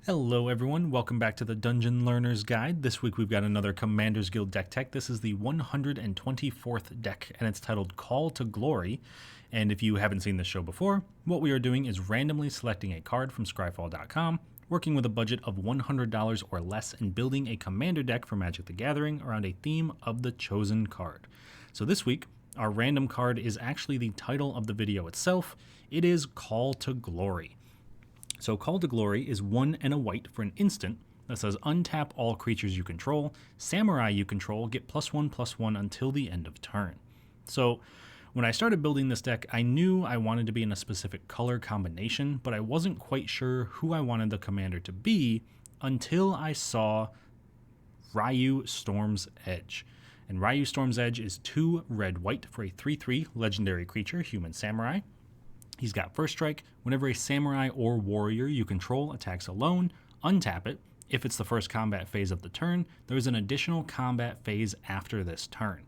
Hello everyone, welcome back to the Dungeon Learner's Guide. This week we've got another Commander's Guild deck tech. This is the 124th deck and it's titled Call to Glory. And if you haven't seen this show before, what we are doing is randomly selecting a card from scryfall.com, working with a budget of $100 or less and building a commander deck for Magic the Gathering around a theme of the chosen card. So this week, our random card is actually the title of the video itself. It is Call to Glory. So Call to Glory is 1 and a white for an instant that says untap all creatures you control, samurai you control get +1/+1 until the end of turn. So when I started building this deck, I knew I wanted to be in a specific color combination, but I wasn't quite sure who I wanted the commander to be until I saw Raiyuu Storm's Edge. And Raiyuu Storm's Edge is 2 red-white for a 3/3 legendary creature, human samurai. He's got first strike. Whenever a samurai or warrior you control attacks alone, untap it. If it's the first combat phase of the turn, there's an additional combat phase after this turn.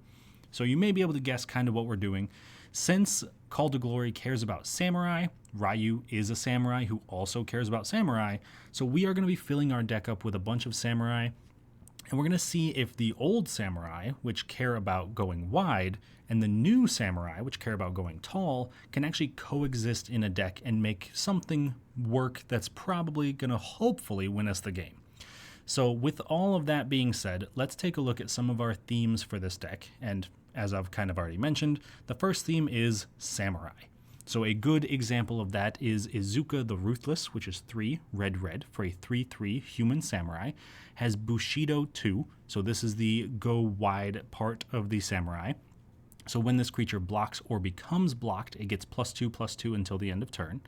So you may be able to guess kind of what we're doing. Since Call to Glory cares about samurai, Raiyuu is a samurai who also cares about samurai, so we are going to be filling our deck up with a bunch of samurai. And we're going to see if the old samurai, which care about going wide, and the new samurai, which care about going tall, can actually coexist in a deck and make something work that's probably going to hopefully win us the game. So with all of that being said, let's take a look at some of our themes for this deck. And as I've kind of already mentioned, the first theme is samurai. So a good example of that is Izuka the Ruthless, which is 3 red for a 3/3 human samurai, has Bushido 2, so this is the go wide part of the samurai. So when this creature blocks or becomes blocked, it gets +2/+2 until the end of turn.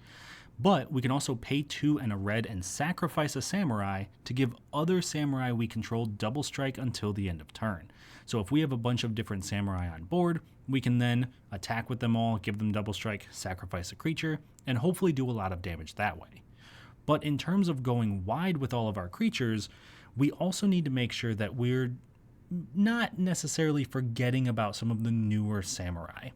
But we can also pay 2 and a red and sacrifice a samurai to give other samurai we control double strike until the end of turn. So if we have a bunch of different samurai on board, we can then attack with them all, give them double strike, sacrifice a creature, and hopefully do a lot of damage that way. But in terms of going wide with all of our creatures, we also need to make sure that we're not necessarily forgetting about some of the newer samurai.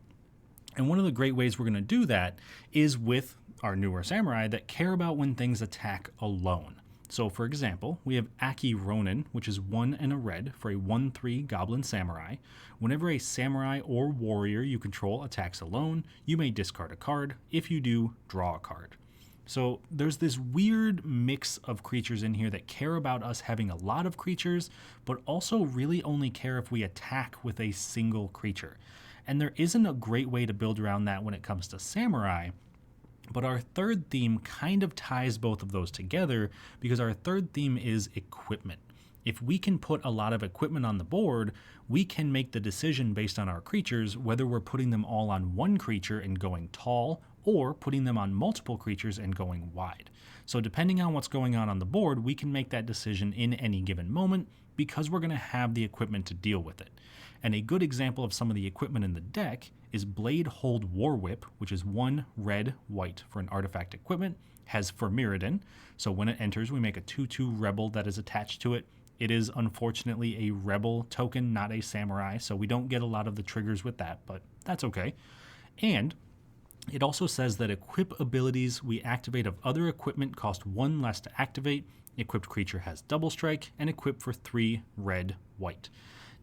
And one of the great ways we're going to do that is with our newer samurai that care about when things attack alone. So for example, we have Aki Ronin, which is 1 and a red for a 1/3 goblin samurai. Whenever a samurai or warrior you control attacks alone, you may discard a card. If you do, draw a card. So there's this weird mix of creatures in here that care about us having a lot of creatures, but also really only care if we attack with a single creature. And there isn't a great way to build around that when it comes to samurai. But our third theme kind of ties both of those together because our third theme is equipment. If we can put a lot of equipment on the board, we can make the decision based on our creatures whether we're putting them all on one creature and going tall or putting them on multiple creatures and going wide. So depending on what's going on the board, we can make that decision in any given moment because we're going to have the equipment to deal with it. And a good example of some of the equipment in the deck is Blade Hold War Whip, which is 1 red-white for an artifact equipment, has Mirrodin. So when it enters, we make a 2/2 rebel that is attached to it. It is unfortunately a rebel token, not a samurai, so we don't get a lot of the triggers with that, but that's okay. And it also says that equip abilities we activate of other equipment cost 1 less to activate. Equipped creature has double strike and equip for 3 red-white.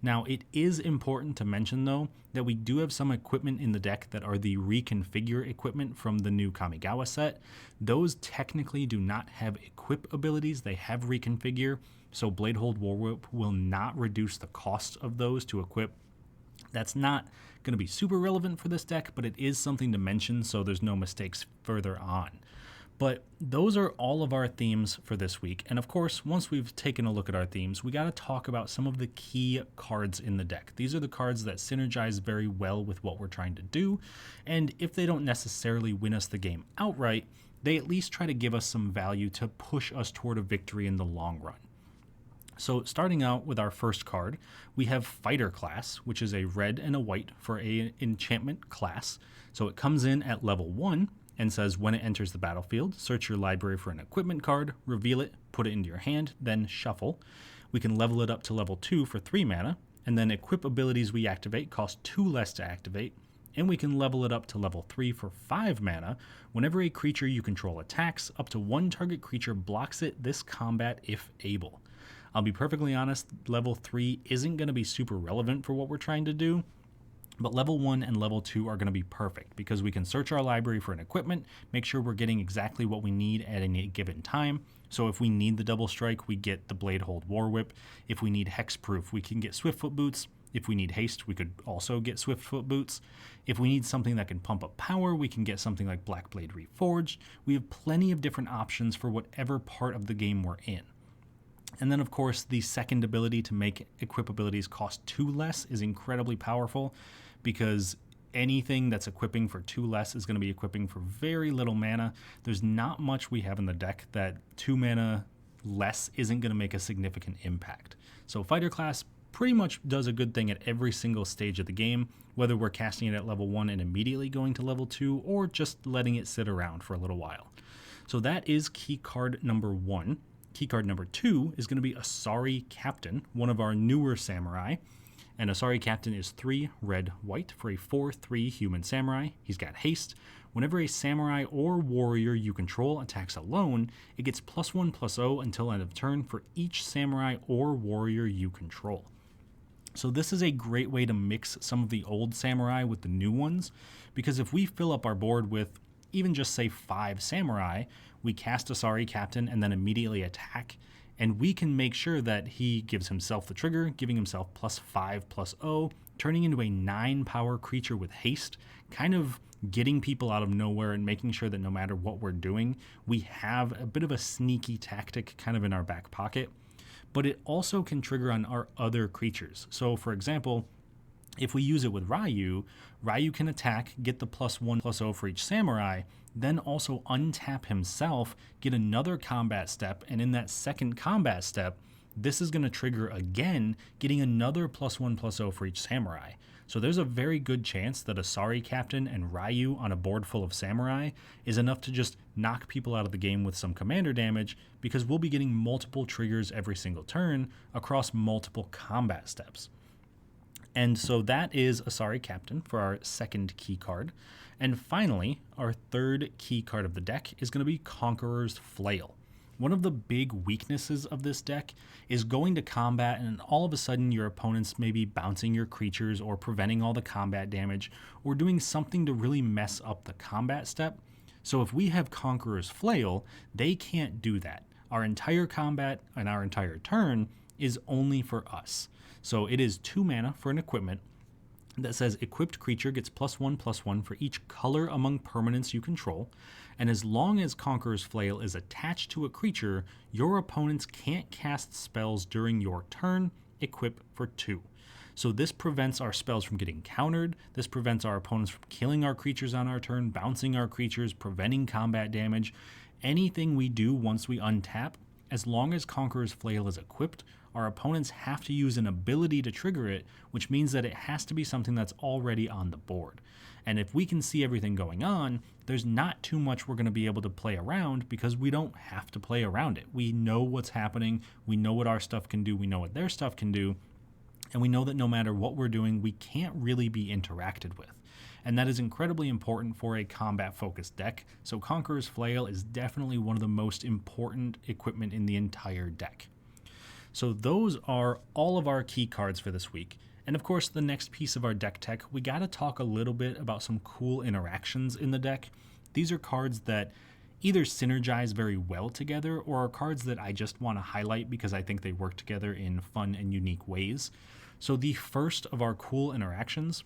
Now, it is important to mention, though, that we do have some equipment in the deck that are the reconfigure equipment from the new Kamigawa set. Those technically do not have equip abilities, they have reconfigure, so Blade Hold War Whip will not reduce the cost of those to equip. That's not going to be super relevant for this deck, but it is something to mention so there's no mistakes further on. But those are all of our themes for this week. And of course, once we've taken a look at our themes, we got to talk about some of the key cards in the deck. These are the cards that synergize very well with what we're trying to do. And if they don't necessarily win us the game outright, they at least try to give us some value to push us toward a victory in the long run. So starting out with our first card, we have Fighter Class, which is a red and a white for an enchantment class. So it comes in at level 1 and says when it enters the battlefield, search your library for an equipment card, reveal it, put it into your hand, then shuffle. We can level it up to level 2 for 3 mana, and then equip abilities we activate cost 2 less to activate. and we can level it up to level 3 for 5 mana. Whenever a creature you control attacks, up to one target creature blocks it this combat if able. I'll be perfectly honest, level 3 isn't going to be super relevant for what we're trying to do, but level 1 and level 2 are going to be perfect because we can search our library for an equipment, make sure we're getting exactly what we need at any given time. So if we need the double strike, we get the Bladehold War Whip. If we need hexproof, we can get Swiftfoot Boots. If we need haste, we could also get Swiftfoot Boots. If we need something that can pump up power, we can get something like Blackblade Reforged. We have plenty of different options for whatever part of the game we're in. And then, of course, the second ability to make equip abilities cost 2 less is incredibly powerful because anything that's equipping for 2 less is going to be equipping for very little mana. There's not much we have in the deck that 2 mana less isn't going to make a significant impact. So Fighter class pretty much does a good thing at every single stage of the game, whether we're casting it at level 1 and immediately going to level 2 or just letting it sit around for a little while. So that is key card number 1. Key card number 2 is going to be Asari Captain, one of our newer samurai. And Asari Captain is 3 red-white for a 4/3 human samurai. He's got haste. Whenever a samurai or warrior you control attacks alone, it gets +1/+0 until end of turn for each samurai or warrior you control. So this is a great way to mix some of the old samurai with the new ones, because if we fill up our board with even just say 5 samurai, we cast Asari Captain and then immediately attack, and we can make sure that he gives himself the trigger, giving himself +5/+0, turning into a 9 power creature with haste, kind of getting people out of nowhere and making sure that no matter what we're doing, we have a bit of a sneaky tactic kind of in our back pocket. But it also can trigger on our other creatures. So for example, if we use it with Raiyuu, Raiyuu can attack, get the +1/+0 for each samurai, then also untap himself, get another combat step, and in that second combat step, this is going to trigger again, getting another +1/+0 for each samurai. So there's a very good chance that Asari Captain and Raiyuu on a board full of samurai is enough to just knock people out of the game with some commander damage, because we'll be getting multiple triggers every single turn across multiple combat steps. And so that is Asari Captain for our second key card. And finally, our third key card of the deck is going to be Conqueror's Flail. One of the big weaknesses of this deck is going to combat and all of a sudden your opponent's maybe bouncing your creatures or preventing all the combat damage or doing something to really mess up the combat step. So if we have Conqueror's Flail, they can't do that. Our entire combat and our entire turn is only for us. So it is 2 mana for an equipment that says equipped creature gets +1/+1 for each color among permanents you control, and as long as Conqueror's Flail is attached to a creature, your opponents can't cast spells during your turn, equip for 2. So this prevents our spells from getting countered, this prevents our opponents from killing our creatures on our turn, bouncing our creatures, preventing combat damage. Anything we do once we untap, as long as Conqueror's Flail is equipped, our opponents have to use an ability to trigger it, which means that it has to be something that's already on the board. And if we can see everything going on, there's not too much we're going to be able to play around because we don't have to play around it. We know what's happening, we know what our stuff can do, we know what their stuff can do, and we know that no matter what we're doing, we can't really be interacted with. And that is incredibly important for a combat-focused deck, so Conqueror's Flail is definitely one of the most important equipment in the entire deck. So those are all of our key cards for this week. And of course, the next piece of our deck tech, we got to talk a little bit about some cool interactions in the deck. These are cards that either synergize very well together or are cards that I just want to highlight because I think they work together in fun and unique ways. So the first of our cool interactions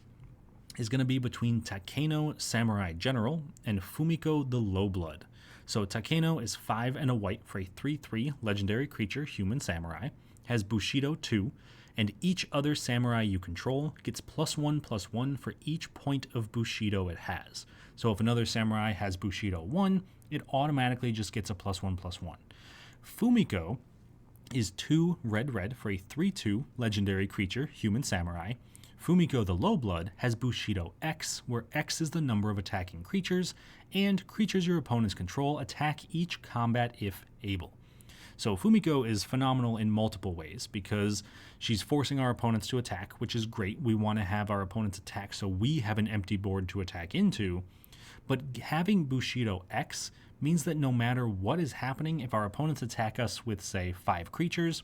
is going to be between Takeno Samurai General and Fumiko the Lowblood. So Takeno is 5 and a white for a 3/3 legendary creature, human samurai, has Bushido 2, and each other samurai you control gets +1/+1 for each point of Bushido it has. So if another samurai has Bushido 1, it automatically just gets a +1/+1. Fumiko is 2 red for a 3/2 legendary creature, human samurai. Fumiko the Lowblood has Bushido X, where X is the number of attacking creatures, and creatures your opponents control attack each combat if able. So Fumiko is phenomenal in multiple ways because she's forcing our opponents to attack, which is great. We want to have our opponents attack so we have an empty board to attack into. But having Bushido X means that no matter what is happening, if our opponents attack us with, say, 5 creatures,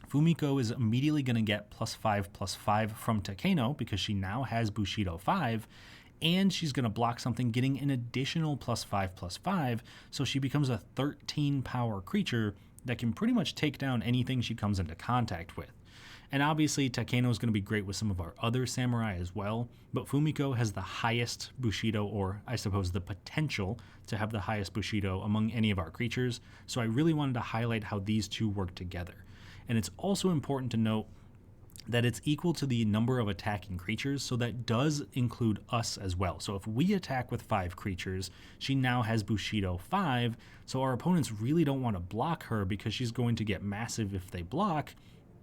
Fumiko is immediately going to get +5/+5 from Takeno because she now has Bushido 5, and she's going to block something getting an additional +5/+5, so she becomes a 13 power creature that can pretty much take down anything she comes into contact with. And obviously Takeno is going to be great with some of our other samurai as well, but Fumiko has the highest Bushido, or I suppose the potential to have the highest Bushido among any of our creatures, so I really wanted to highlight how these two work together. And it's also important to note that it's equal to the number of attacking creatures, so that does include us as well. So if we attack with 5 creatures, she now has Bushido 5, so our opponents really don't want to block her because she's going to get massive if they block,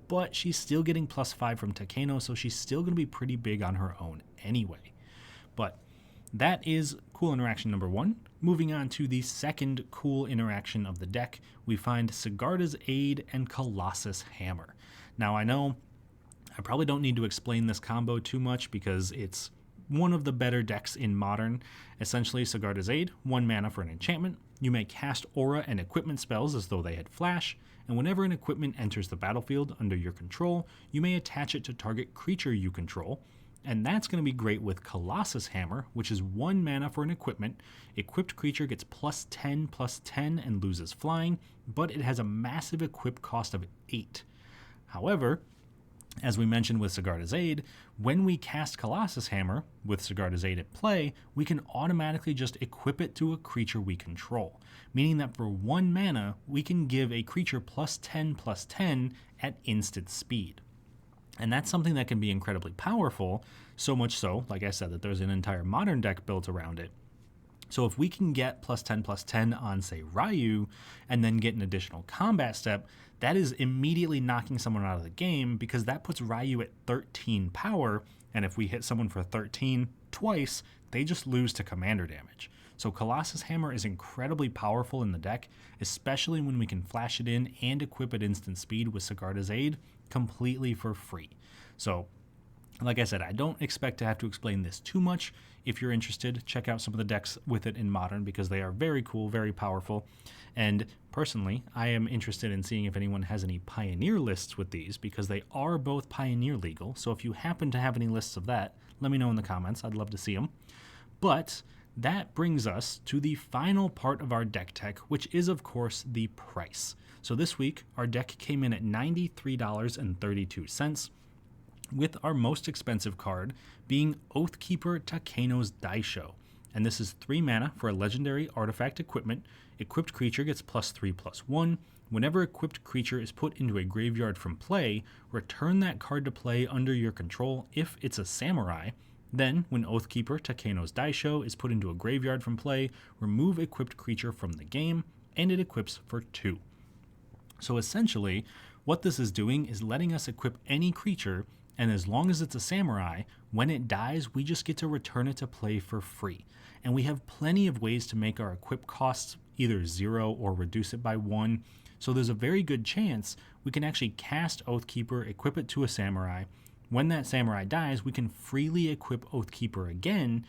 but she's still getting +5 from Takeno, so she's still going to be pretty big on her own anyway. But that is cool interaction number 1. Moving on to the second cool interaction of the deck, we find Sigarda's Aid and Colossus Hammer. Now I know I probably don't need to explain this combo too much because it's one of the better decks in Modern. Essentially, Sigarda's Aid, 1 mana for an enchantment. You may cast aura and equipment spells as though they had flash, and whenever an equipment enters the battlefield under your control, you may attach it to target creature you control. And that's going to be great with Colossus Hammer, which is 1 mana for an equipment. Equipped creature gets +10/+10 and loses flying, but it has a massive equip cost of 8. However, as we mentioned with Sigarda's Aid, when we cast Colossus Hammer with Sigarda's Aid at play, we can automatically just equip it to a creature we control, meaning that for 1 mana, we can give a creature +10/+10 at instant speed. And that's something that can be incredibly powerful, so much so, like I said, that there's an entire Modern deck built around it. So if we can get +10/+10 on, say, Raiyuu, and then get an additional combat step, that is immediately knocking someone out of the game because that puts Raiyuu at 13 power, and if we hit someone for 13 twice, they just lose to commander damage. So Colossus Hammer is incredibly powerful in the deck, especially when we can flash it in and equip at instant speed with Sigarda's Aid completely for free. So like I said, I don't expect to have to explain this too much. If you're interested, check out some of the decks with it in Modern because they are very cool, very powerful. And personally, I am interested in seeing if anyone has any Pioneer lists with these because they are both Pioneer legal. So if you happen to have any lists of that, let me know in the comments. I'd love to see them. But that brings us to the final part of our deck tech, which is, of course, the price. So this week, our deck came in at $93.32. with our most expensive card being Oathkeeper Takeno's Daisho. And this is 3 mana for a legendary artifact equipment. Equipped creature gets +3/+1. Whenever equipped creature is put into a graveyard from play, return that card to play under your control if it's a samurai. Then, when Oathkeeper Takeno's Daisho is put into a graveyard from play, remove equipped creature from the game, and it equips for 2. So essentially, what this is doing is letting us equip any creature, and as long as it's a samurai, when it dies, we just get to return it to play for free. And we have plenty of ways to make our equip costs either 0 or reduce it by 1. So there's a very good chance we can actually cast Oathkeeper, equip it to a samurai. When that samurai dies, we can freely equip Oathkeeper again,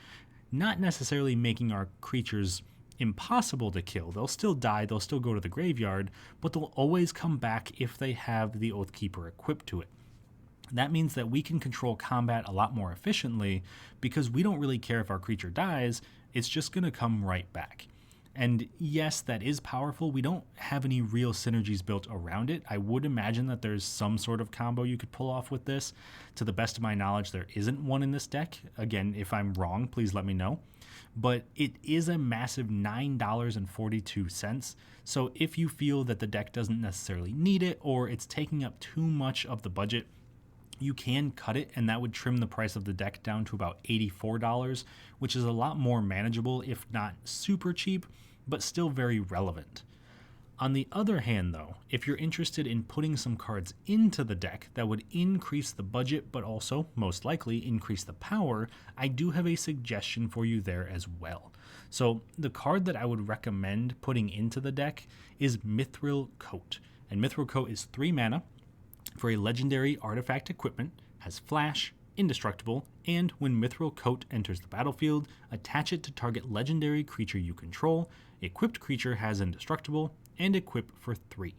not necessarily making our creatures impossible to kill. They'll still die, they'll still go to the graveyard, but they'll always come back if they have the Oathkeeper equipped to it. That means that we can control combat a lot more efficiently because we don't really care if our creature dies, it's just going to come right back. And yes, that is powerful. We don't have any real synergies built around it. I would imagine that there's some sort of combo you could pull off with this. To the best of my knowledge, there isn't one in this deck. Again, if I'm wrong, please let me know. But it is a massive $9.42. So if you feel that the deck doesn't necessarily need it or it's taking up too much of the budget, you can cut it, and that would trim the price of the deck down to about $84, which is a lot more manageable, if not super cheap, but still very relevant. On the other hand, though, if you're interested in putting some cards into the deck that would increase the budget, but also, most likely, increase the power, I do have a suggestion for you there as well. So, the card that I would recommend putting into the deck is Mithril Coat. And Mithril Coat is 3 mana for a legendary artifact equipment, has flash, indestructible, and when Mithril Coat enters the battlefield, attach it to target legendary creature you control. Equipped creature has indestructible, and equip for 3.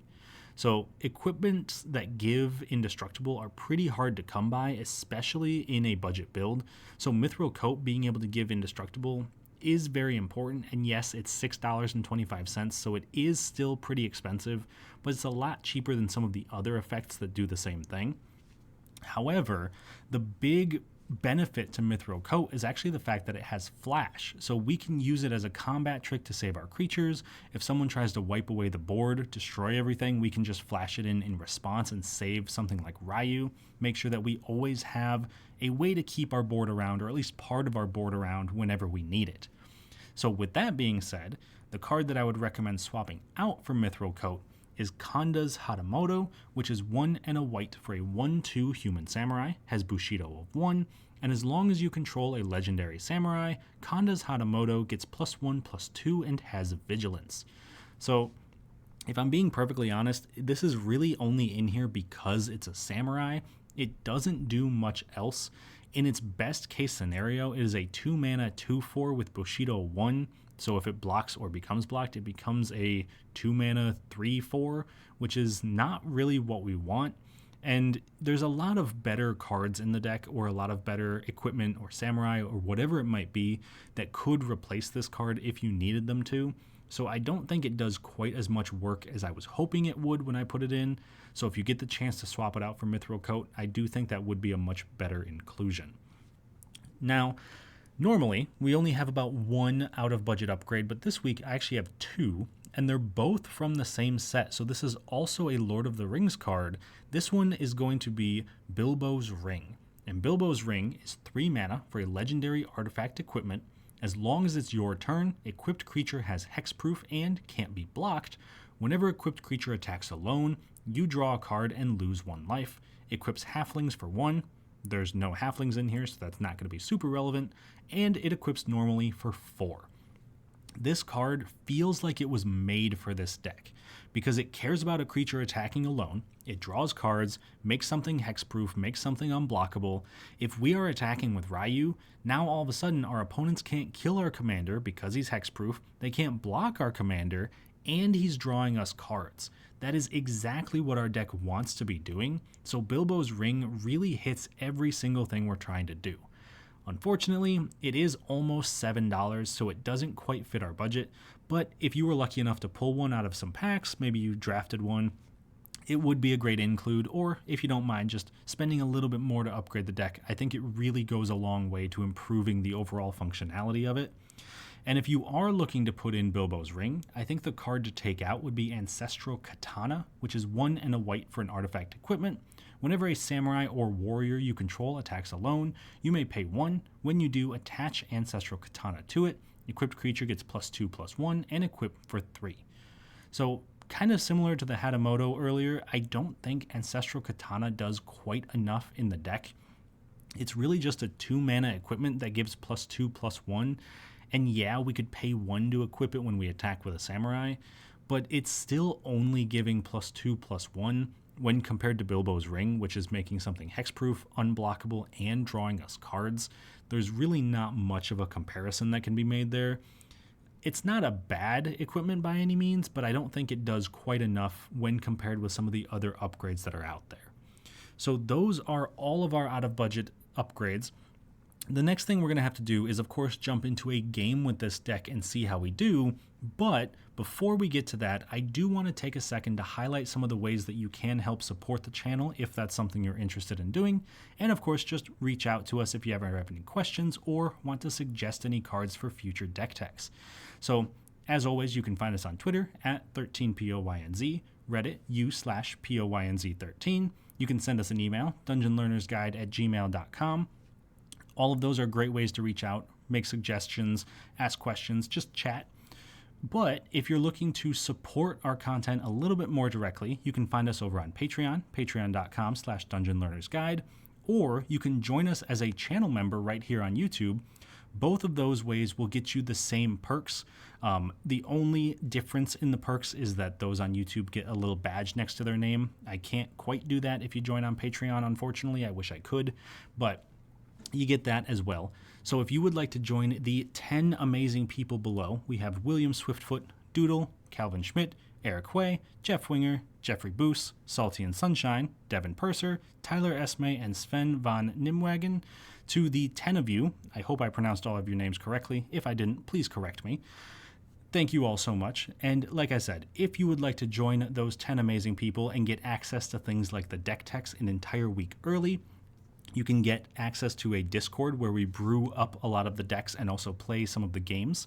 So equipments that give indestructible are pretty hard to come by, especially in a budget build. So Mithril Coat being able to give indestructible is very important, and yes, it's $6.25, so it is still pretty expensive, but it's a lot cheaper than some of the other effects that do the same thing. However, the big benefit to Mithril Coat is actually the fact that it has flash, so we can use it as a combat trick to save our creatures. If someone tries to wipe away the board, destroy everything, we can just flash it in response and save something like Raiyuu. Make sure that we always have a way to keep our board around, or at least part of our board around, whenever we need it. So with that being said, the card that I would recommend swapping out for Mithril Coat is Kanda's Hatamoto, which is 1 and a white for a 1/2 human samurai, has Bushido of 1, and as long as you control a legendary samurai, Kanda's Hatamoto gets +1/+2 and has vigilance. So if I'm being perfectly honest, this is really only in here because it's a samurai. It doesn't do much else. In its best case scenario, it is a 2 mana 2/4 with Bushido 1. So if it blocks or becomes blocked, it becomes a 2 mana 3/4, which is not really what we want. And there's a lot of better cards in the deck, or a lot of better equipment or samurai or whatever it might be that could replace this card if you needed them to. So I don't think it does quite as much work as I was hoping it would when I put it in. So if you get the chance to swap it out for Mithril Coat, I do think that would be a much better inclusion. Now, normally, we only have about 1 out-of-budget upgrade, but this week I actually have 2, and they're both from the same set. So this is also a Lord of the Rings card. This one is going to be Bilbo's Ring. And Bilbo's Ring is 3 mana for a legendary artifact equipment. As long as it's your turn, equipped creature has hexproof and can't be blocked. Whenever equipped creature attacks alone, you draw a card and lose 1 life. Equips halflings for 1. There's no halflings in here, so that's not going to be super relevant. And it equips normally for 4. This card feels like it was made for this deck because it cares about a creature attacking alone. It draws cards, makes something hexproof, makes something unblockable. If we are attacking with Raiyuu, now all of a sudden our opponents can't kill our commander because he's hexproof. They can't block our commander, and he's drawing us cards. That is exactly what our deck wants to be doing, so Bilbo's Ring really hits every single thing we're trying to do. Unfortunately, it is almost $7, so it doesn't quite fit our budget, but if you were lucky enough to pull one out of some packs, maybe you drafted one, it would be a great include, or if you don't mind just spending a little bit more to upgrade the deck, I think it really goes a long way to improving the overall functionality of it. And if you are looking to put in Bilbo's Ring, I think the card to take out would be Ancestral Katana, which is 1 and a white for an artifact equipment. Whenever a samurai or warrior you control attacks alone, you may pay 1. When you do, attach Ancestral Katana to it. Equipped creature gets +2/+1 and equip for 3. So kind of similar to the Hatamoto earlier, I don't think Ancestral Katana does quite enough in the deck. It's really just a 2 mana equipment that gives +2/+1. And yeah, we could pay 1 to equip it when we attack with a samurai, but it's still only giving +2/+1 when compared to Bilbo's Ring, which is making something hexproof, unblockable, and drawing us cards. There's really not much of a comparison that can be made there. It's not a bad equipment by any means, but I don't think it does quite enough when compared with some of the other upgrades that are out there. So those are all of our out-of-budget upgrades. The next thing we're going to have to do is, of course, jump into a game with this deck and see how we do, but before we get to that, I do want to take a second to highlight some of the ways that you can help support the channel if that's something you're interested in doing, and of course, just reach out to us if you ever have any questions or want to suggest any cards for future deck techs. So, as always, you can find us on Twitter at 13POYNZ, Reddit u/POYNZ13. You can send us an email, dungeonlearnersguide@gmail.com. All of those are great ways to reach out, make suggestions, ask questions, just chat. But if you're looking to support our content a little bit more directly, you can find us over on Patreon, patreon.com/dungeonlearnersguide, or you can join us as a channel member right here on YouTube. Both of those ways will get you the same perks. The only difference in the perks is that those on YouTube get a little badge next to their name. I can't quite do that if you join on Patreon, unfortunately. I wish I could, but you get that as well. So if you would like to join the 10 amazing people below, we have William Swiftfoot, Doodle, Calvin Schmidt, Eric Way, Jeff Winger, Jeffrey Boos, Salty and Sunshine, Devin Purser, Tyler Esme, and Sven von Nimwagen. To the 10 of you, I hope I pronounced all of your names correctly. If I didn't, please correct me. Thank you all so much. And like I said, if you would like to join those 10 amazing people and get access to things like the deck techs an entire week early, you can get access to a Discord where we brew up a lot of the decks and also play some of the games.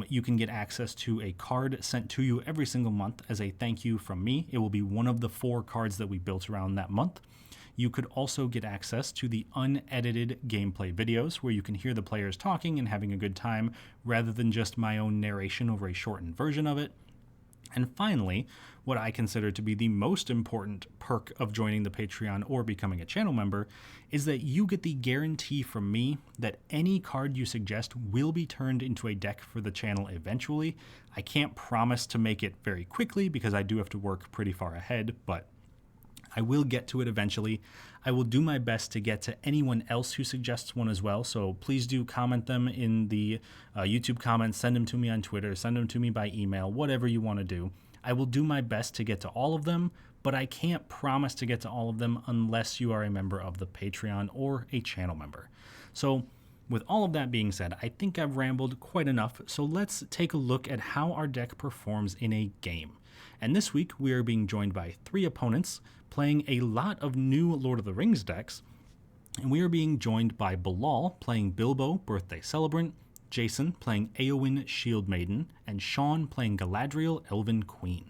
You can get access to a card sent to you every single month as a thank you from me. It will be one of the 4 cards that we built around that month. You could also get access to the unedited gameplay videos where you can hear the players talking and having a good time rather than just my own narration over a shortened version of it. And finally, what I consider to be the most important perk of joining the Patreon or becoming a channel member is that you get the guarantee from me that any card you suggest will be turned into a deck for the channel eventually. I can't promise to make it very quickly because I do have to work pretty far ahead, but I will get to it eventually. I will do my best to get to anyone else who suggests one as well, so please do comment them in the YouTube comments, send them to me on Twitter, send them to me by email, whatever you want to do. I will do my best to get to all of them, but I can't promise to get to all of them unless you are a member of the Patreon or a channel member. So with all of that being said, I think I've rambled quite enough, so let's take a look at how our deck performs in a game. And this week we are being joined by 3 opponents playing a lot of new Lord of the Rings decks, and we are being joined by Bilal playing Bilbo, Birthday Celebrant, Jason playing Éowyn, Shield Maiden, and Shawn playing Galadriel, Elven Queen.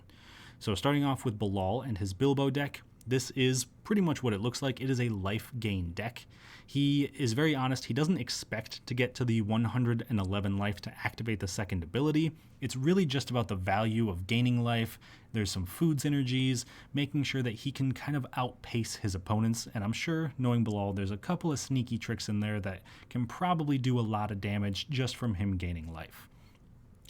So starting off with Bilal and his Bilbo deck, this is pretty much what it looks like. It is a life gain deck. He is very honest. He doesn't expect to get to the 111 life to activate the second ability. It's really just about the value of gaining life. There's some food synergies, making sure that he can kind of outpace his opponents. And I'm sure, knowing Bilal, there's a couple of sneaky tricks in there that can probably do a lot of damage just from him gaining life.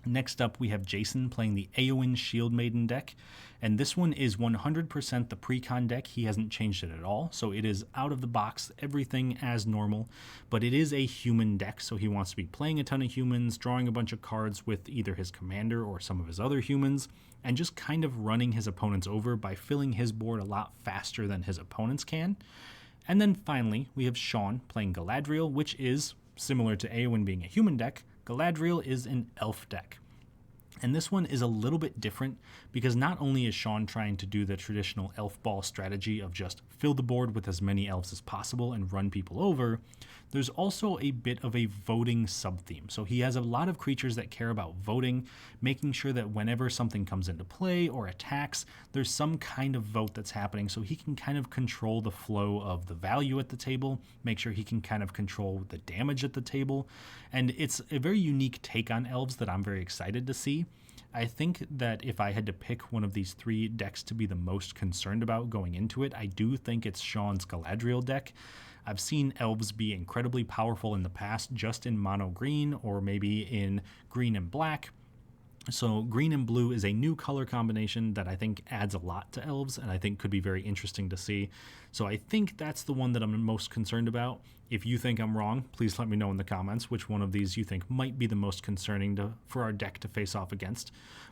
Next up, we have Jason playing the Éowyn Shield Maiden deck, and this one is 100% the pre-con deck. He hasn't changed it at all, so it is out of the box, everything as normal, but it is a human deck, so he wants to be playing a ton of humans, drawing a bunch of cards with either his commander or some of his other humans, and just kind of running his opponents over by filling his board a lot faster than his opponents can. And then finally, we have Shawn playing Galadriel, which is, similar to Éowyn being a human deck, Galadriel is an elf deck. And this one is a little bit different because not only is Shawn trying to do the traditional elf ball strategy of just fill the board with as many elves as possible and run people over, there's also a bit of a voting sub-theme. So he has a lot of creatures that care about voting, making sure that whenever something comes into play or attacks, there's some kind of vote that's happening so he can kind of control the flow of the value at the table, make sure he can kind of control the damage at the table. And it's a very unique take on elves that I'm very excited to see. I think that if I had to pick one of these 3 decks to be the most concerned about going into it, I do think it's Shawn's Galadriel deck. I've seen elves be incredibly powerful in the past just in mono green or maybe in green and black. So green and blue is a new color combination that I think adds a lot to elves and I think could be very interesting to see. So I think that's the one that I'm most concerned about. If you think I'm wrong, please let me know in the comments which one of these you think might be the most concerning for our deck to face off against.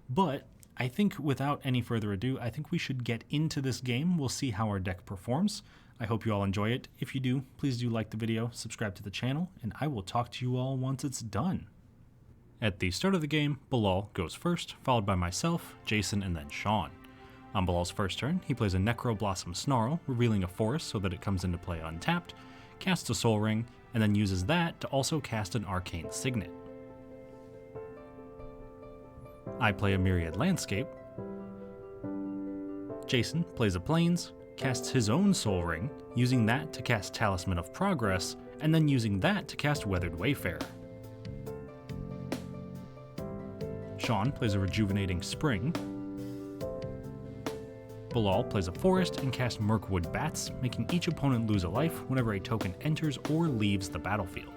But I think without any further ado, I think we should get into this game. We'll see how our deck performs. I hope you all enjoy it. If you do, please do like the video, subscribe to the channel, and I will talk to you all once it's done. At the start of the game, Bilal goes first, followed by myself, Jason, and then Shawn. On Bilal's first turn, he plays a Necro Blossom Snarl, revealing a forest so that it comes into play untapped, casts a Soul Ring, and then uses that to also cast an Arcane Signet. I play a Myriad Landscape. Jason plays a Plains, casts his own Soul Ring, using that to cast Talisman of Progress, and then using that to cast Weathered Wayfarer. Shawn plays a Rejuvenating Spring. Bilal plays a Forest and casts Mirkwood Bats, making each opponent lose a life whenever a token enters or leaves the battlefield.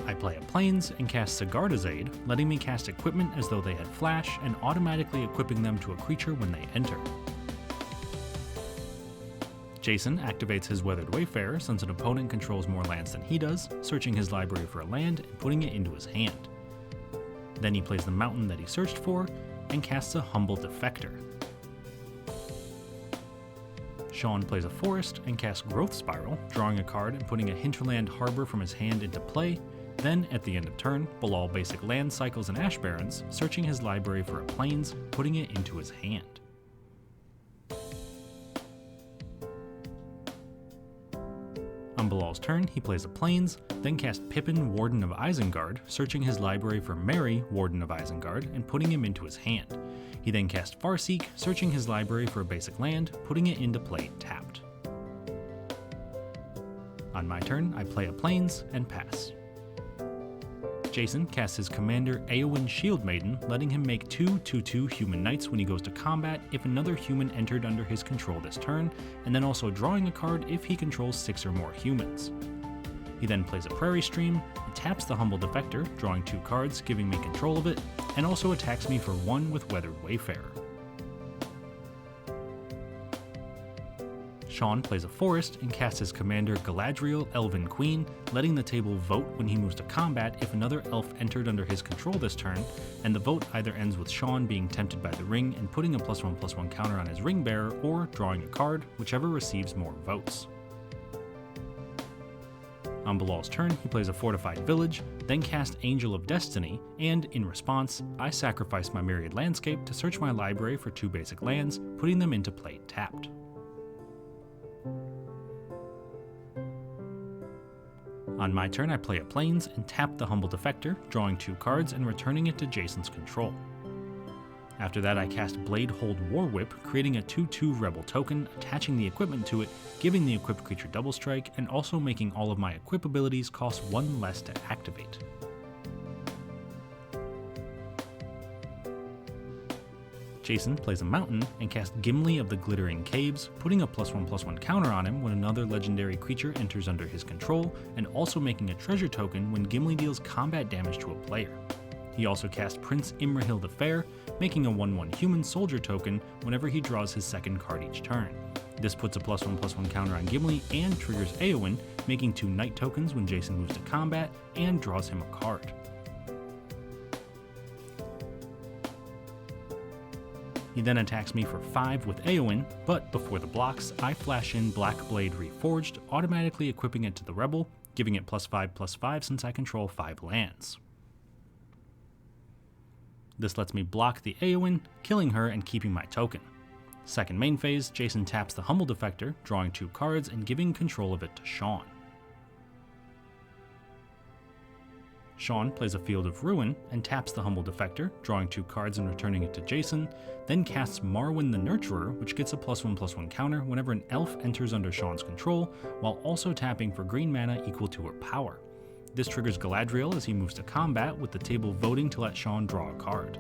I play a Plains and cast Sigarda's Aid, letting me cast equipment as though they had flash and automatically equipping them to a creature when they enter. Jason activates his Weathered Wayfarer since an opponent controls more lands than he does, searching his library for a land and putting it into his hand. Then he plays the mountain that he searched for and casts a Humble Defector. Shawn plays a Forest and casts Growth Spiral, drawing a card and putting a Hinterland Harbor from his hand into play. Then, at the end of turn, Bilal basic Land Cycles and Ash Barrens, searching his library for a Plains, putting it into his hand. On Bilal's turn, he plays a Plains, then casts Pippin, Warden of Isengard, searching his library for Merry, Warden of Isengard, and putting him into his hand. He then casts Farseek, searching his library for a basic land, putting it into play tapped. On my turn, I play a Plains and pass. Jason casts his commander Eowyn Shield Maiden, letting him make 2/2/2 human knights when he goes to combat if another human entered under his control this turn, and then also drawing a card if he controls 6 or more humans. He then plays a Prairie Stream, taps the Humble Defector, drawing 2 cards, giving me control of it, and also attacks me for 1 with Weathered Wayfarer. Shawn plays a Forest and casts his commander Galadriel Elven Queen, letting the table vote when he moves to combat if another elf entered under his control this turn, and the vote either ends with Shawn being tempted by the ring and putting a +1/+1 counter on his ring bearer, or drawing a card, whichever receives more votes. On Bilal's turn, he plays a Fortified Village, then casts Angel of Destiny, and, in response, I sacrifice my Myriad Landscape to search my library for 2 basic lands, putting them into play tapped. On my turn, I play a Plains and tap the Humble Defector, drawing 2 cards and returning it to Jason's control. After that, I cast Bladehold Warwhip, creating a 2/2 Rebel token, attaching the equipment to it, giving the equipped creature double strike, and also making all of my equip abilities cost 1 less to activate. Jason plays a Mountain and casts Gimli of the Glittering Caves, putting a +1/+1 counter on him when another legendary creature enters under his control, and also making a treasure token when Gimli deals combat damage to a player. He also casts Prince Imrahil the Fair, making a 1/1 human soldier token whenever he draws his second card each turn. This puts a +1/+1 counter on Gimli and triggers Eowyn, making 2 knight tokens when Jason moves to combat, and draws him a card. He then attacks me for 5 with Eowyn, but before the blocks, I flash in Blackblade Reforged, automatically equipping it to the Rebel, giving it +5/+5 since I control 5 lands. This lets me block the Eowyn, killing her and keeping my token. Second main phase, Jason taps the Humble Defector, drawing 2 cards and giving control of it to Shawn. Shawn plays a Field of Ruin and taps the Humble Defector, drawing 2 cards and returning it to Jason, then casts Marwyn the Nurturer, which gets a +1/+1 counter whenever an elf enters under Shawn's control, while also tapping for green mana equal to her power. This triggers Galadriel as he moves to combat, with the table voting to let Shawn draw a card.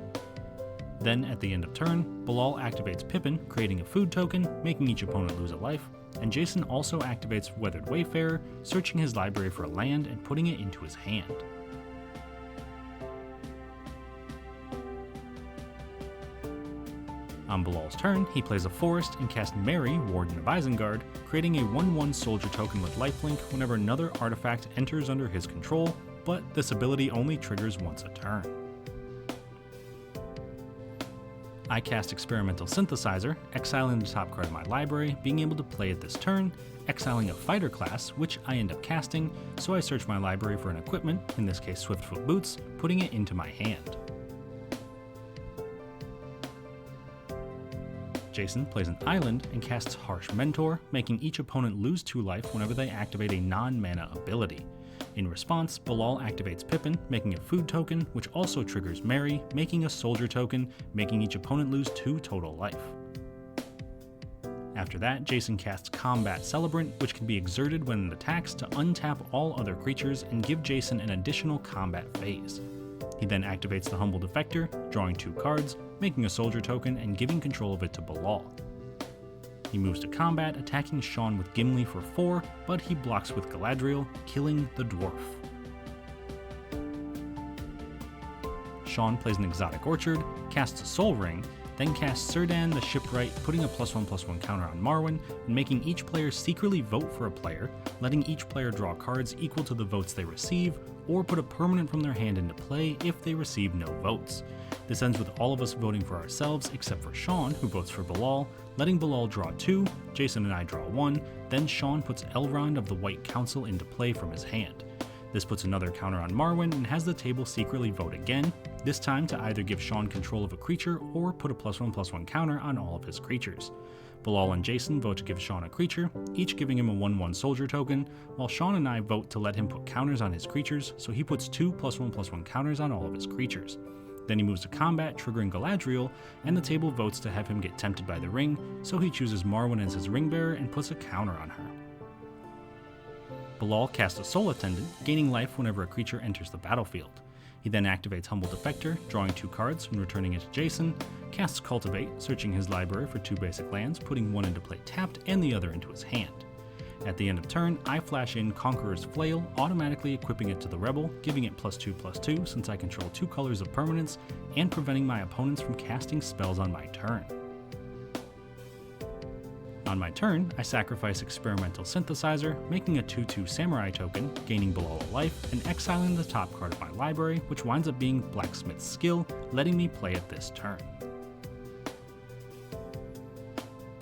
Then, at the end of turn, Bilal activates Pippin, creating a food token, making each opponent lose a life, and Jason also activates Weathered Wayfarer, searching his library for a land and putting it into his hand. On Bilal's turn, he plays a Forest and casts Merry, Warden of Isengard, creating a 1/1 soldier token with lifelink whenever another artifact enters under his control, but this ability only triggers once a turn. I cast Experimental Synthesizer, exiling the top card of my library, being able to play it this turn, exiling a fighter class, which I end up casting, so I search my library for an equipment, in this case Swiftfoot Boots, putting it into my hand. Jason plays an Island and casts Harsh Mentor, making each opponent lose 2 life whenever they activate a non-mana ability. In response, Bilal activates Pippin, making a food token, which also triggers Merry, making a soldier token, making each opponent lose 2 total life. After that, Jason casts Combat Celebrant, which can be exerted when it attacks to untap all other creatures and give Jason an additional combat phase. He then activates the Humble Defector, drawing 2 cards, making a soldier token, and giving control of it to Bilal. He moves to combat, attacking Shawn with Gimli for 4, but he blocks with Galadriel, killing the dwarf. Shawn plays an Exotic Orchard, casts a Soul Ring, then casts Círdan the Shipwright, putting a +1/+1 counter on Marwyn, and making each player secretly vote for a player, letting each player draw cards equal to the votes they receive, or put a permanent from their hand into play if they receive no votes. This ends with all of us voting for ourselves except for Shawn, who votes for Bilal, letting Bilal draw 2, Jason and I draw 1, then Shawn puts Elrond of the White Council into play from his hand. This puts another counter on Marwyn and has the table secretly vote again, this time to either give Shawn control of a creature or put a +1/+1 counter on all of his creatures. Bilal and Jason vote to give Shawn a creature, each giving him a 1/1 soldier token, while Shawn and I vote to let him put counters on his creatures, so he puts 2 +1/+1 counters on all of his creatures. Then he moves to combat, triggering Galadriel, and the table votes to have him get tempted by the ring, so he chooses Marwyn as his ring bearer and puts a counter on her. Bilal casts a Soul Attendant, gaining life whenever a creature enters the battlefield. He then activates Humble Defector, drawing 2 cards and returning it to Jason, casts Cultivate, searching his library for 2 basic lands, putting one into play tapped and the other into his hand. At the end of turn, I flash in Conqueror's Flail, automatically equipping it to the Rebel, giving it +2/+2 since I control 2 colors of permanents, and preventing my opponents from casting spells on my turn. On my turn, I sacrifice Experimental Synthesizer, making a 2/2 Samurai token, gaining Bilal a life, and exiling the top card of my library, which winds up being Blacksmith's Skill, letting me play it this turn.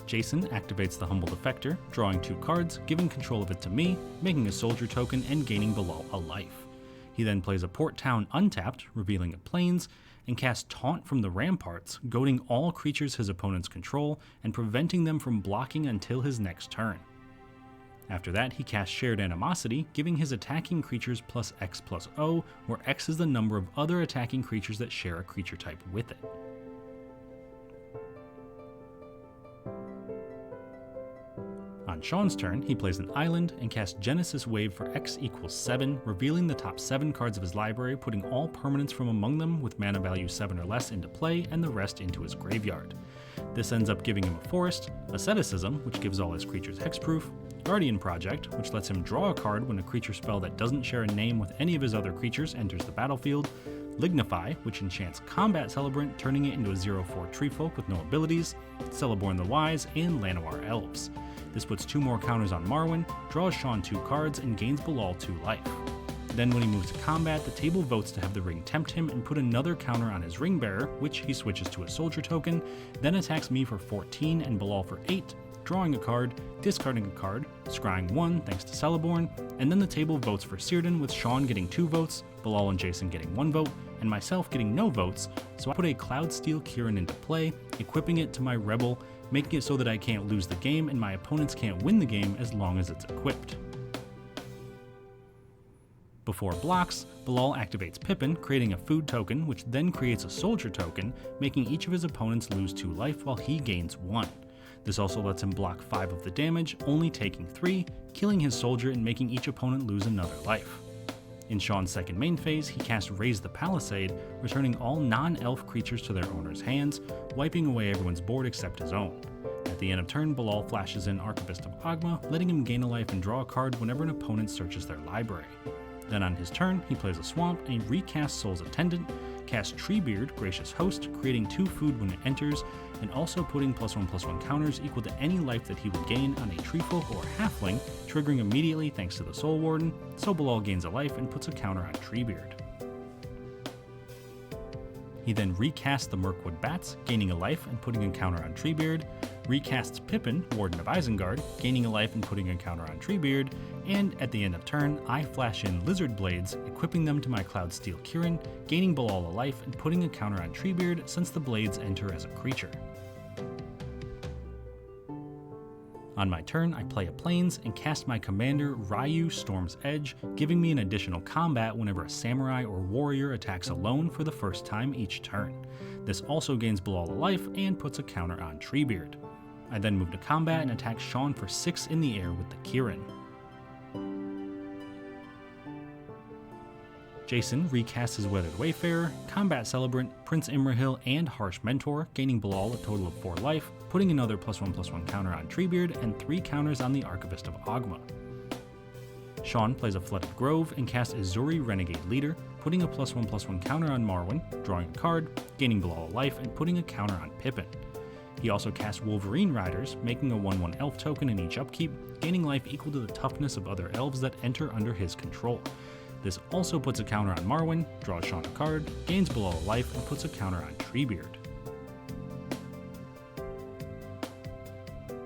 Jason activates the Humble Defector, drawing 2 cards, giving control of it to me, making a soldier token, and gaining Bilal a life. He then plays a Port Town untapped, revealing a Plains, and casts Taunt from the Ramparts, goading all creatures his opponents control and preventing them from blocking until his next turn. After that, he casts Shared Animosity, giving his attacking creatures +X+O, where X is the number of other attacking creatures that share a creature type with it. On Shawn's turn, he plays an island and casts Genesis Wave for X=7, revealing the top 7 cards of his library, putting all permanents from among them with mana value 7 or less into play and the rest into his graveyard. This ends up giving him a Forest, Asceticism, which gives all his creatures hexproof, Guardian Project, which lets him draw a card when a creature spell that doesn't share a name with any of his other creatures enters the battlefield, Lignify, which enchants Combat Celebrant, turning it into a 0/4 treefolk with no abilities, Celeborn the Wise, and Llanowar Elves. This puts 2 more counters on Marwyn, draws Shawn 2 cards, and gains Bilal 2 life. Then when he moves to combat, the table votes to have the ring tempt him and put another counter on his ring bearer, which he switches to a soldier token, then attacks me for 14 and Bilal for 8, drawing a card, discarding a card, scrying 1 thanks to Celeborn, and then the table votes for Círdan with Shawn getting 2 votes, Bilal and Jason getting 1 vote, and myself getting no votes, so I put a Cloudsteel Kirin into play, equipping it to my Rebel, making it so that I can't lose the game and my opponents can't win the game as long as it's equipped. Before blocks, Bilal activates Pippin, creating a food token, which then creates a soldier token, making each of his opponents lose 2 life while he gains 1. This also lets him block 5 of the damage, only taking 3, killing his soldier and making each opponent lose another life. In Shawn's second main phase, he casts Raise the Palisade, returning all non-elf creatures to their owner's hands, wiping away everyone's board except his own. At the end of turn, Bilal flashes in Archivist of Ogma, letting him gain a life and draw a card whenever an opponent searches their library. Then on his turn, he plays a Swamp and recasts Soul's Attendant, casts Treebeard, Gracious Host, creating 2 food when it enters, and also putting +1/+1 counters equal to any life that he would gain on a Treefolk or Halfling, triggering immediately thanks to the Soul Warden, so Bilal gains a life and puts a counter on Treebeard. He then recasts the Mirkwood Bats, gaining a life and putting a counter on Treebeard, recasts Pippin, Warden of Isengard, gaining a life and putting a counter on Treebeard, and at the end of turn, I flash in Lizard Blades, equipping them to my Cloudsteel Kirin, gaining Bilal a life and putting a counter on Treebeard since the blades enter as a creature. On my turn, I play a Plains and cast my commander Raiyuu Storm's Edge, giving me an additional combat whenever a samurai or warrior attacks alone for the first time each turn. This also gains Bilal a life and puts a counter on Treebeard. I then move to combat and attack Shawn for 6 in the air with the Kirin. Jason recasts his Weathered Wayfarer, Combat Celebrant, Prince Imrahil, and Harsh Mentor, gaining Bilal a total of 4 life, putting another +1/+1 counter on Treebeard and 3 counters on the Archivist of Ogma. Shawn plays a Flooded Grove and casts Azuri Renegade Leader, putting a +1/+1 counter on Marwyn, drawing a card, gaining Bilal a life, and putting a counter on Pippin. He also casts Wolverine Riders, making a 1/1 elf token in each upkeep, gaining life equal to the toughness of other elves that enter under his control. This also puts a counter on Marwyn, draws Shawn a card, gains Bilal a life, and puts a counter on Treebeard.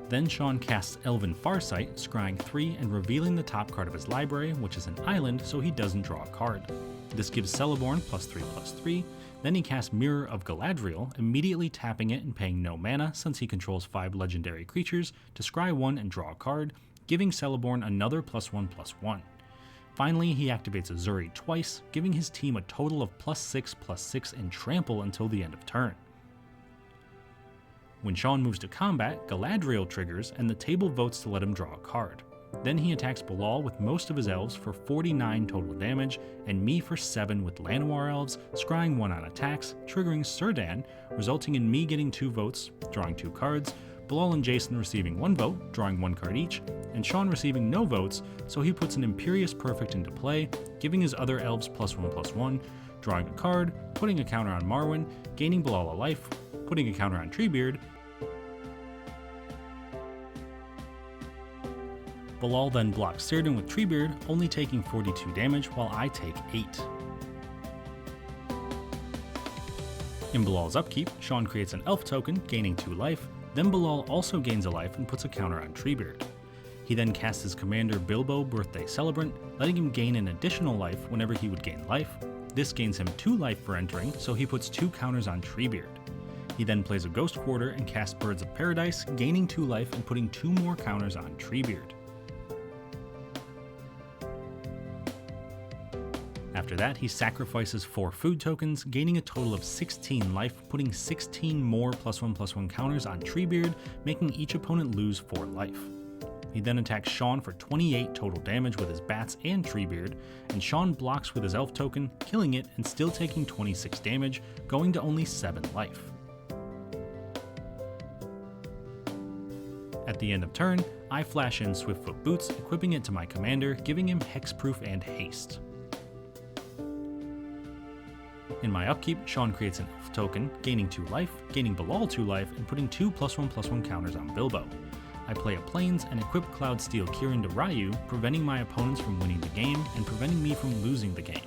Then Shawn casts Elven Farsight, scrying 3 and revealing the top card of his library, which is an island, so he doesn't draw a card. This gives Celeborn +3/+3, then he casts Mirror of Galadriel, immediately tapping it and paying no mana since he controls 5 legendary creatures to scry 1 and draw a card, giving Celeborn another +1/+1. Finally, he activates Azuri twice, giving his team a total of +6/+6 in Trample until the end of turn. When Shawn moves to combat, Galadriel triggers and the table votes to let him draw a card. Then he attacks Bilal with most of his elves for 49 total damage, and me for 7 with Llanowar elves, scrying 1 on attacks, triggering Sirdan, resulting in me getting 2 votes, drawing 2 cards, Bilal and Jason receiving 1 vote, drawing 1 card each, and Shawn receiving no votes, so he puts an Imperious Perfect into play, giving his other elves +1/+1, drawing a card, putting a counter on Marwyn, gaining Bilal a life, putting a counter on Treebeard. Bilal then blocks Sirdan with Treebeard, only taking 42 damage while I take 8. In Bilal's upkeep, Shawn creates an elf token, gaining 2 life, then Bilal also gains a life and puts a counter on Treebeard. He then casts his commander Bilbo Birthday Celebrant, letting him gain an additional life whenever he would gain life. This gains him 2 life for entering, so he puts 2 counters on Treebeard. He then plays a Ghost Quarter and casts Birds of Paradise, gaining 2 life and putting 2 more counters on Treebeard. After that, he sacrifices 4 food tokens, gaining a total of 16 life, putting 16 more +1/+1 counters on Treebeard, making each opponent lose 4 life. He then attacks Shawn for 28 total damage with his bats and Treebeard, and Shawn blocks with his elf token, killing it and still taking 26 damage, going to only 7 life. At the end of turn, I flash in Swiftfoot Boots, equipping it to my commander, giving him Hexproof and Haste. In my upkeep, Shawn creates an elf token, gaining 2 life, gaining Bilal 2 life, and putting 2 +1/+1 counters on Bilbo. I play a Plains and equip Cloudsteel Kirin to Raiyuu, preventing my opponents from winning the game and preventing me from losing the game.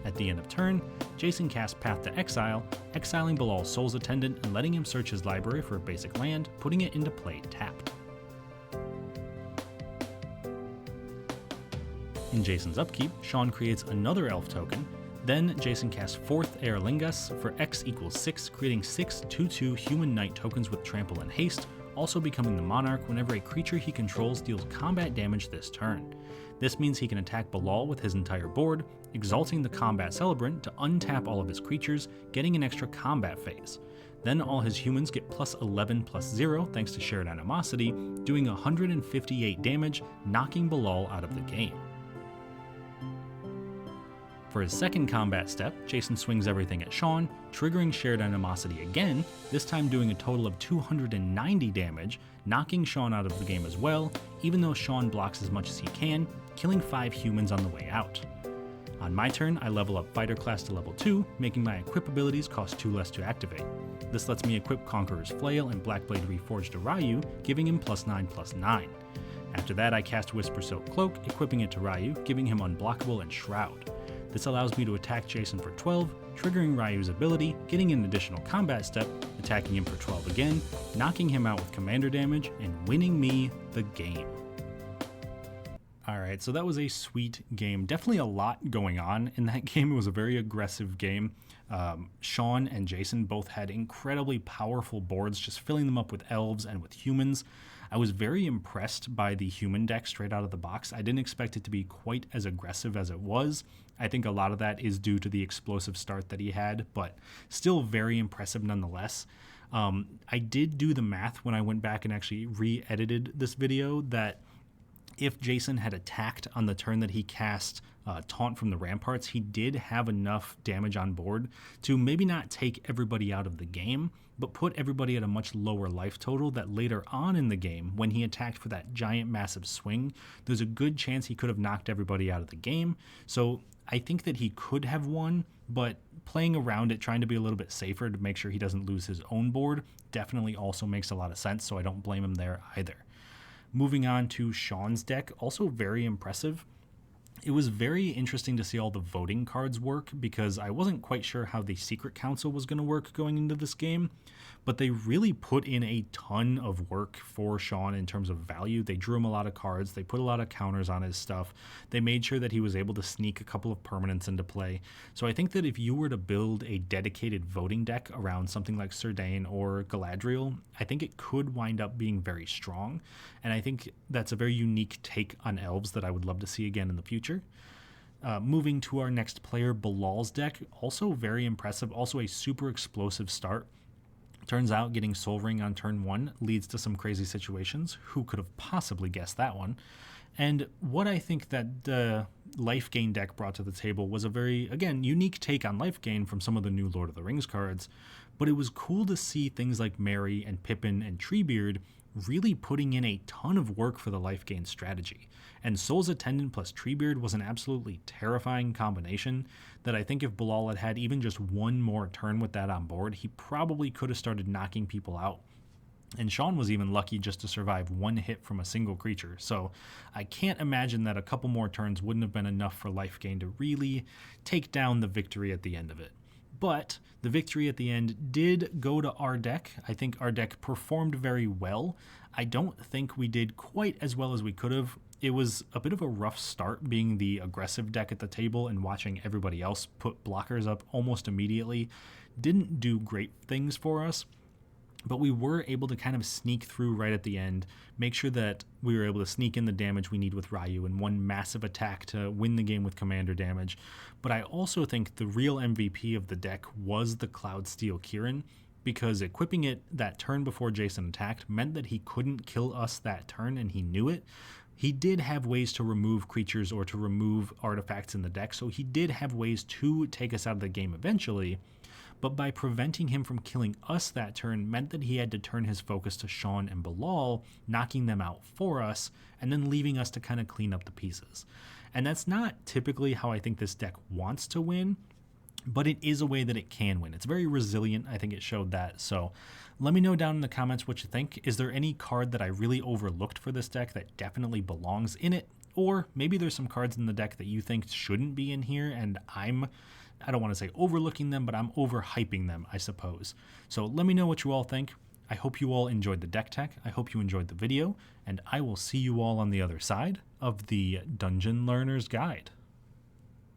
At the end of turn, Jason casts Path to Exile, exiling Bilal's Soul's Attendant and letting him search his library for a basic land, putting it into play tapped. In Jason's upkeep, Shawn creates another elf token. Then Jason casts 4th Aerlingus for X = 6, creating 6 2/2 Human Knight tokens with Trample and Haste, also becoming the Monarch whenever a creature he controls deals combat damage this turn. This means he can attack Bilal with his entire board, exalting the Combat Celebrant to untap all of his creatures, getting an extra combat phase. Then all his humans get +11/+0 thanks to Shared Animosity, doing 158 damage, knocking Bilal out of the game. For his second combat step, Jason swings everything at Shawn, triggering Shared Animosity again, this time doing a total of 290 damage, knocking Shawn out of the game as well, even though Shawn blocks as much as he can, killing 5 humans on the way out. On my turn, I level up Fighter Class to level 2, making my equip abilities cost 2 less to activate. This lets me equip Conqueror's Flail and Blackblade Reforged to Raiyuu, giving him +9/+9. After that, I cast Whisper Silk Cloak, equipping it to Raiyuu, giving him Unblockable and Shroud. This allows me to attack Jason for 12, triggering Raiyuu's ability, getting an additional combat step, attacking him for 12 again, knocking him out with commander damage, and winning me the game. All right, so that was a sweet game. Definitely a lot going on in that game. It was a very aggressive game. Shawn and Jason both had incredibly powerful boards, just filling them up with elves and with humans. I was very impressed by the human deck straight out of the box. I didn't expect it to be quite as aggressive as it was. I think a lot of that is due to the explosive start that he had, but still very impressive nonetheless. I did do the math when I went back and actually re-edited this video that if Jason had attacked on the turn that he cast Taunt from the Ramparts, he did have enough damage on board to maybe not take everybody out of the game, but put everybody at a much lower life total that later on in the game, when he attacked for that giant massive swing, there's a good chance he could have knocked everybody out of the game. So I think that he could have won, but playing around it, trying to be a little bit safer to make sure he doesn't lose his own board, definitely also makes a lot of sense, so I don't blame him there either. Moving on to Shawn's deck, also very impressive. It was very interesting to see all the voting cards work because I wasn't quite sure how the Secret Council was going to work going into this game, but they really put in a ton of work for Shawn in terms of value. They drew him a lot of cards, they put a lot of counters on his stuff, they made sure that he was able to sneak a couple of permanents into play. So I think that if you were to build a dedicated voting deck around something like Surdane or Galadriel, I think it could wind up being very strong, and I think that's a very unique take on elves that I would love to see again in the future. Moving to our next player, Bilal's deck, also very impressive, also a super explosive start. Turns out getting Soul Ring on turn 1 leads to some crazy situations. Who could have possibly guessed that one? And what I think that the life gain deck brought to the table was a very, again, unique take on life gain from some of the new Lord of the Rings cards, but it was cool to see things like Merry and Pippin and Treebeard really putting in a ton of work for the life gain strategy. And Soul's Attendant plus Treebeard was an absolutely terrifying combination that I think if Bilal had had even just one more turn with that on board, he probably could have started knocking people out. And Shawn was even lucky just to survive one hit from a single creature, so I can't imagine that a couple more turns wouldn't have been enough for life gain to really take down the victory at the end of it. But the victory at the end did go to our deck. I think our deck performed very well. I don't think we did quite as well as we could have. It was a bit of a rough start being the aggressive deck at the table and watching everybody else put blockers up almost immediately. Didn't do great things for us, but we were able to kind of sneak through right at the end, make sure that we were able to sneak in the damage we need with Raiyuu and one massive attack to win the game with commander damage. But I also think the real MVP of the deck was the Cloudsteel Kieran, because equipping it that turn before Jason attacked meant that he couldn't kill us that turn, and he knew it. He did have ways to remove creatures or to remove artifacts in the deck, so he did have ways to take us out of the game eventually, but by preventing him from killing us that turn meant that he had to turn his focus to Shawn and Bilal, knocking them out for us, and then leaving us to kind of clean up the pieces. And that's not typically how I think this deck wants to win, but it is a way that it can win. It's very resilient. I think it showed that. So let me know down in the comments what you think. Is there any card that I really overlooked for this deck that definitely belongs in it? Or maybe there's some cards in the deck that you think shouldn't be in here and I don't want to say overlooking them, but I'm overhyping them, I suppose. So let me know what you all think. I hope you all enjoyed the deck tech. I hope you enjoyed the video, and I will see you all on the other side of the Dungeon Learner's Guide.